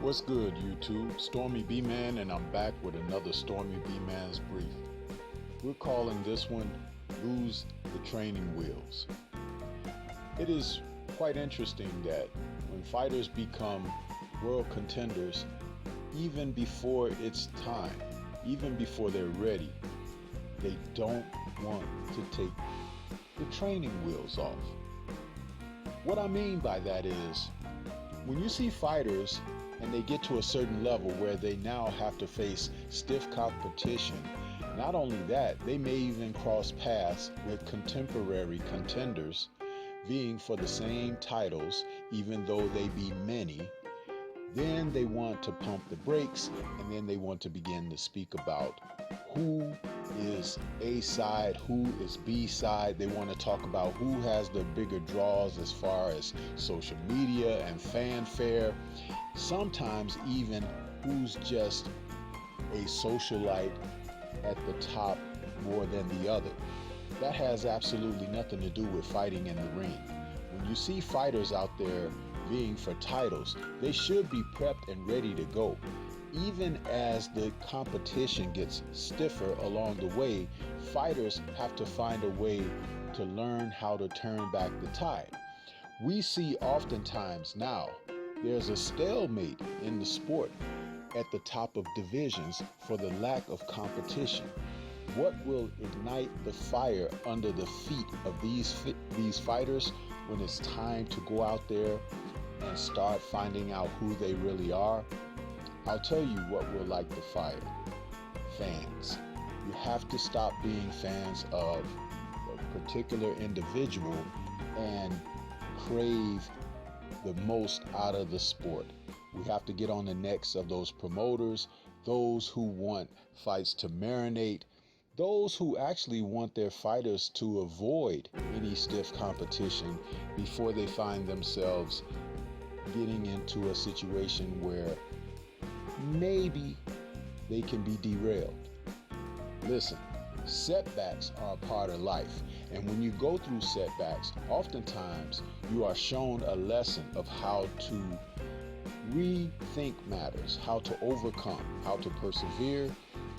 What's good, YouTube? Stormybman, and I'm back with another Stormybman's brief. We're calling this one Lose the Training Wheels. It is quite interesting that when fighters become world contenders, even before it's time, even before they're ready, they don't want to take the training wheels off. What I mean by that is, when you see fighters and they get to a certain level where they now have to face stiff competition, not only that, they may even cross paths with contemporary contenders vying for the same titles, even though they be many. Then they want to pump the brakes, and then they want to begin to speak about who is A side, who is B side. They want to talk about who has the bigger draws as far as social media and fanfare. Sometimes even who's just a socialite at the top more than the other. That has absolutely nothing to do with fighting in the ring. When you see fighters out there vying for titles, they should be prepped and ready to go. Even as the competition gets stiffer along the way, fighters have to find a way to learn how to turn back the tide. We see oftentimes now there's a stalemate in the sport at the top of divisions for the lack of competition. What will ignite the fire under the feet of these fighters when it's time to go out there and start finding out who they really are? I'll tell you what will light the fire. Fans. You have to stop being fans of a particular individual and crave the most out of the sport. We have to get on the necks of those promoters, those who want fights to marinate, those who actually want their fighters to avoid any stiff competition before they find themselves getting into a situation where maybe they can be derailed. Listen, setbacks are a part of life. And when you go through setbacks, oftentimes you are shown a lesson of how to rethink matters, how to overcome, how to persevere,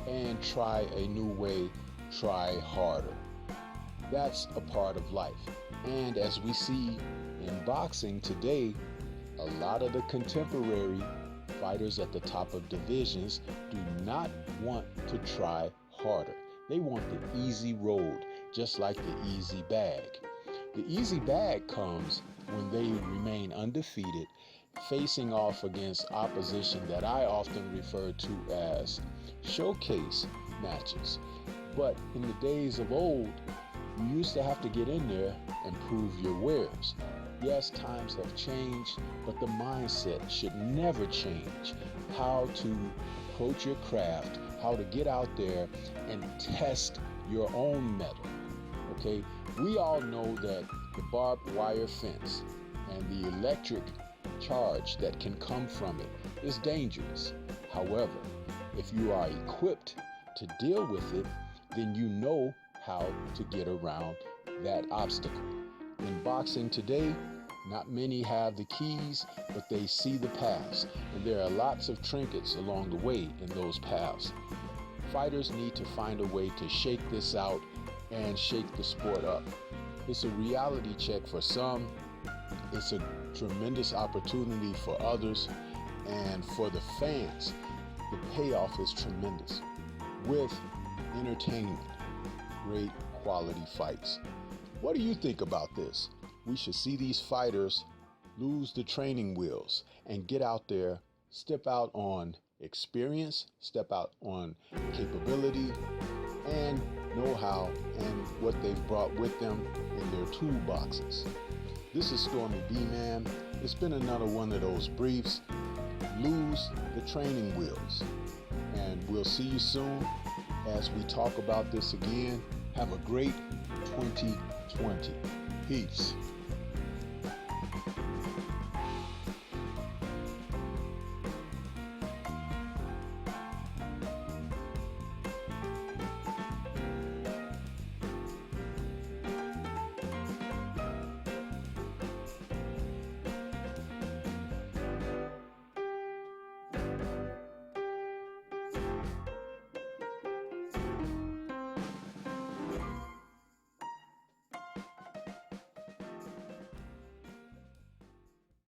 and try a new way, try harder. That's a part of life. And as we see in boxing today, a lot of the contemporary fighters at the top of divisions do not want to try harder. They want the easy road, just like the easy bag. The easy bag comes when they remain undefeated, facing off against opposition that I often refer to as showcase matches. But in the days of old, you used to have to get in there and prove your wares. Yes, times have changed, but the mindset should never change. How to approach your craft, how to get out there and test your own mettle. Okay, we all know that the barbed wire fence and the electric charge that can come from it is dangerous. However, if you are equipped to deal with it, then you know how to get around that obstacle. In boxing today, not many have the keys, but they see the paths, and there are lots of trinkets along the way in those paths. Fighters need to find a way to shake this out and shake the sport up. It's a reality check for some, it's a tremendous opportunity for others, and for the fans, the payoff is tremendous. With entertainment, great quality fights. What do you think about this? We should see these fighters lose the training wheels and get out there, step out on experience, step out on capability and know-how and what they've brought with them in their toolboxes. This is Stormybman. It's been another one of those briefs. Lose the training wheels. And we'll see you soon as we talk about this again. Have a great 2020. Peace.